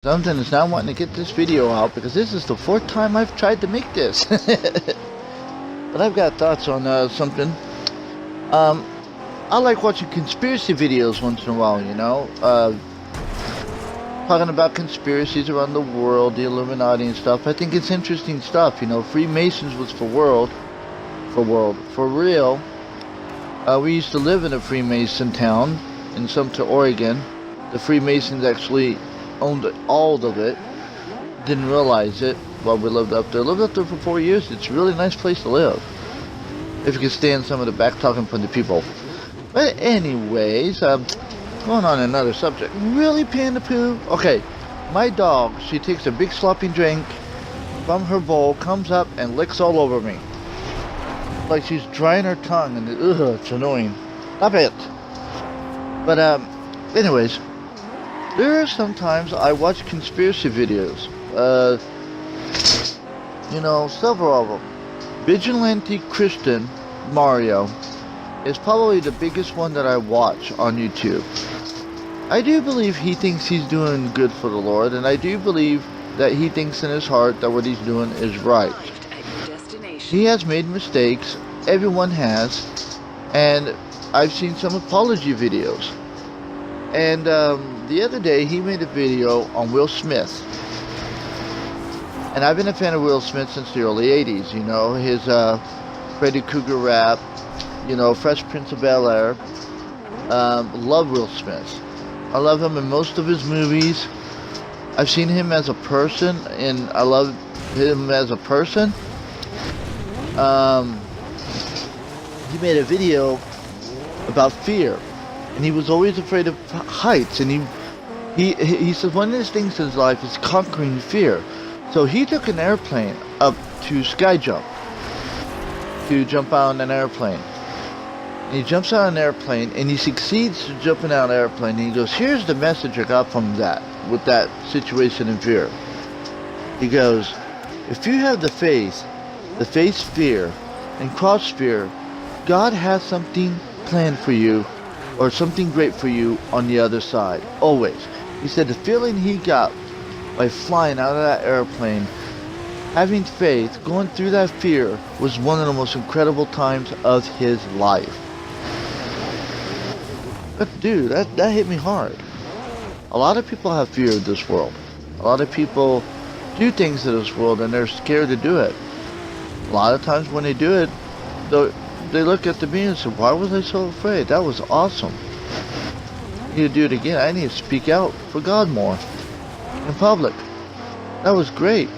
Something is not wanting to get this video out because this is the fourth time I've tried to make this. But I've got thoughts on something. Um, I like watching conspiracy videos once in a while, talking about conspiracies around the world, the Illuminati and stuff. I think it's interesting stuff, Freemasons was for real. We used to live in a Freemason town in Sumter, Oregon. The Freemasons actually owned all of it. Didn't realize it while we lived up there. Lived up there for 4 years. It's a really nice place to live, if you can stand some of the back talking from the people. But anyways, going on another subject. Really, Panda Poo? Okay, my dog, she takes a big sloppy drink from her bowl, comes up and licks all over me. Like she's drying her tongue, and it's annoying. Stop it. But anyways, there are sometimes I watch conspiracy videos. Several of them. Vigilante Christian Mario is probably the biggest one that I watch on YouTube. I do believe he thinks he's doing good for the Lord, and I do believe that he thinks in his heart that what he's doing is right. He has made mistakes, everyone has, and I've seen some apology videos. And the other day he made a video on Will Smith. And I've been a fan of Will Smith since the early 80s, his Freddy Krueger rap, Fresh Prince of Bel-Air. Love Will Smith. I love him in most of his movies. I've seen him as a person, and I love him as a person. He made a video about fear, and he was always afraid of heights, and he said one of his things in his life is conquering fear. So he took an airplane up to sky jump, to jump out on an airplane. And he jumps out on an airplane, and he succeeds to jumping out on an airplane, and he goes, here's the message I got from that, with that situation in fear. He goes, if you have the faith to face fear, and cross fear, God has something planned for you, or something great for you on the other side, always. He said the feeling he got by flying out of that airplane, having faith, going through that fear, was one of the most incredible times of his life. But dude, that hit me hard. A lot of people have fear of this world. A lot of people do things in this world and they're scared to do it. A lot of times when they do it, they look at me and say, why was I so afraid? That was awesome. I need to do it again. I need to speak out for God more in public. That was great.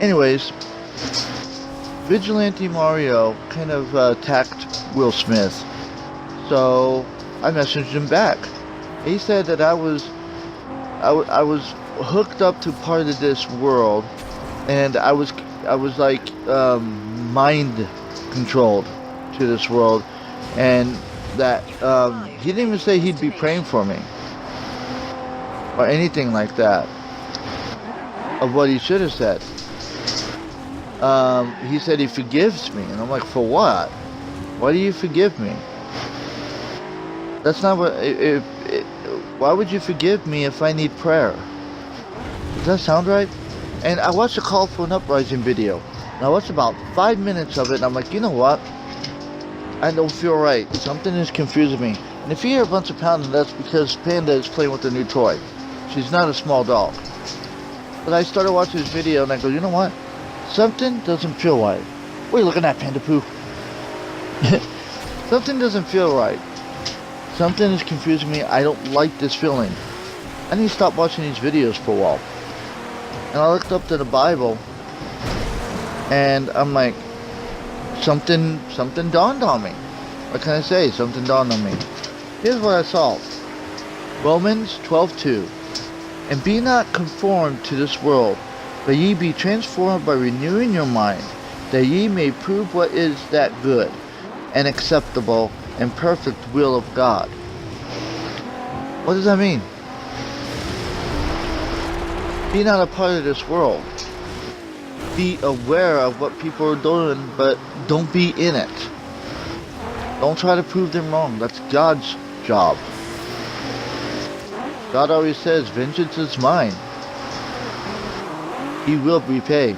Anyways, Vigilante Mario kind of attacked Will Smith. So I messaged him back. He said that I was hooked up to part of this world, and I was like mind controlled to this world, and that he didn't even say he'd be praying for me or anything like that of what he should have said. He said he forgives me, and I'm like, for what? Why do you forgive me? That's not what. Why would you forgive me if I need prayer? Does that sound right? And I watched a Call for an Uprising video. And I watched about 5 minutes of it, and I'm like, you know what? I don't feel right. Something is confusing me. And if you hear a bunch of pounding, that's because Panda is playing with a new toy. She's not a small dog. But I started watching this video, and I go, you know what? Something doesn't feel right. What are you looking at, Panda Poo? Something doesn't feel right. Something is confusing me. I don't like this feeling. I need to stop watching these videos for a while. And I looked up to the Bible, and I'm like, something dawned on me. What can I say? Something dawned on me. Here's what I saw. Romans 12:2. And be not conformed to this world, but ye be transformed by renewing your mind, that ye may prove what is that good, and acceptable, and perfect will of God. What does that mean? Be not a part of this world. Be aware of what people are doing, but don't be in it. Don't try to prove them wrong. That's God's job. God always says, vengeance is mine. He will repay.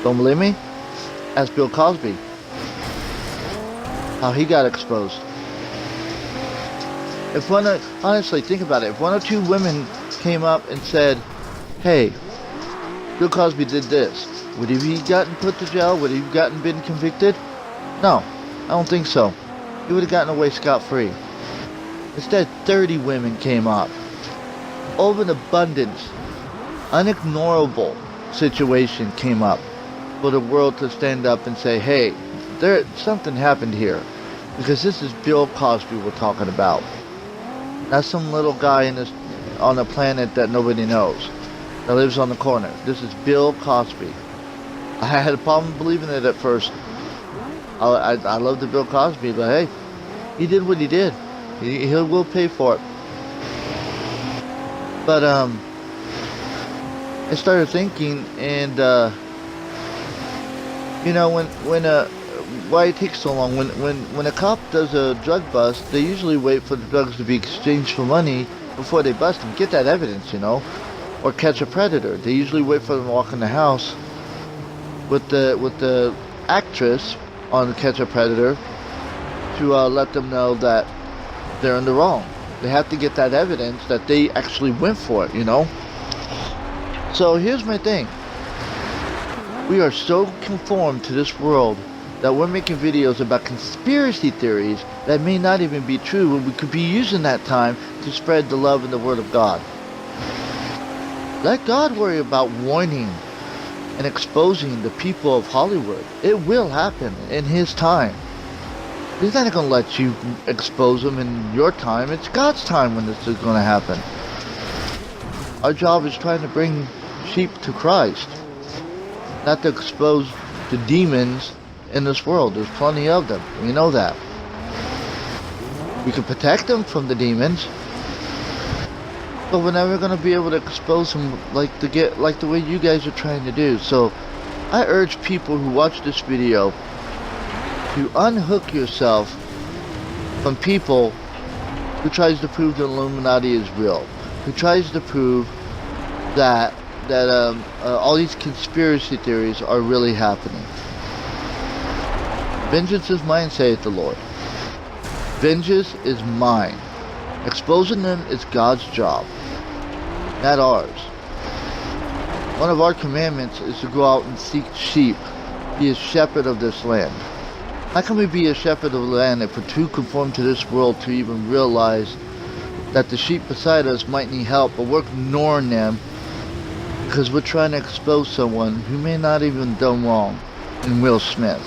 Don't believe me? Ask Bill Cosby how he got exposed. If honestly, think about it. If one or two women came up and said, hey, Bill Cosby did this, would he be gotten put to jail? Would he have been convicted? No, I don't think so. He would have gotten away scot-free. Instead, 30 women came up. Over an abundance, unignorable situation came up for the world to stand up and say, hey, something happened here. Because this is Bill Cosby we're talking about. Not some little guy on a planet that nobody knows, that lives on the corner. This is Bill Cosby. I had a problem believing it at first. I love the Bill Cosby, but hey, he did what he did. He will pay for it. But I started thinking, and why it takes so long? When a cop does a drug bust, they usually wait for the drugs to be exchanged for money before they bust them. Get that evidence, or catch a predator. They usually wait for them to walk in the house with the actress on Catch a Predator to let them know that they're in the wrong. They have to get that evidence that they actually went for it, So here's my thing. We are so conformed to this world that we're making videos about conspiracy theories that may not even be true, when we could be using that time to spread the love and the word of God. Let God worry about warning and exposing the people of Hollywood. It will happen in His time. He's not going to let you expose them in your time. It's God's time when this is going to happen. Our job is trying to bring sheep to Christ, not to expose the demons in this world. There's plenty of them. We know that. We can protect them from the demons, but we're never going to be able to expose them like the way you guys are trying to do. So I urge people who watch this video to unhook yourself from people who tries to prove the Illuminati is real, who tries to prove that all these conspiracy theories are really happening. Vengeance is mine, saith the Lord. Vengeance is mine. Exposing them is God's job, not ours. One of our commandments is to go out and seek sheep. Be a shepherd of this land. How can we be a shepherd of the land if we're too conformed to this world to even realize that the sheep beside us might need help, but we're ignoring them because we're trying to expose someone who may not even done wrong in Will Smith?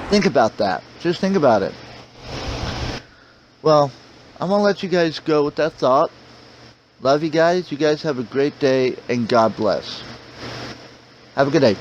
Think about that. Just think about it. Well, I'm going to let you guys go with that thought. Love you guys. You guys have a great day, and God bless. Have a good day.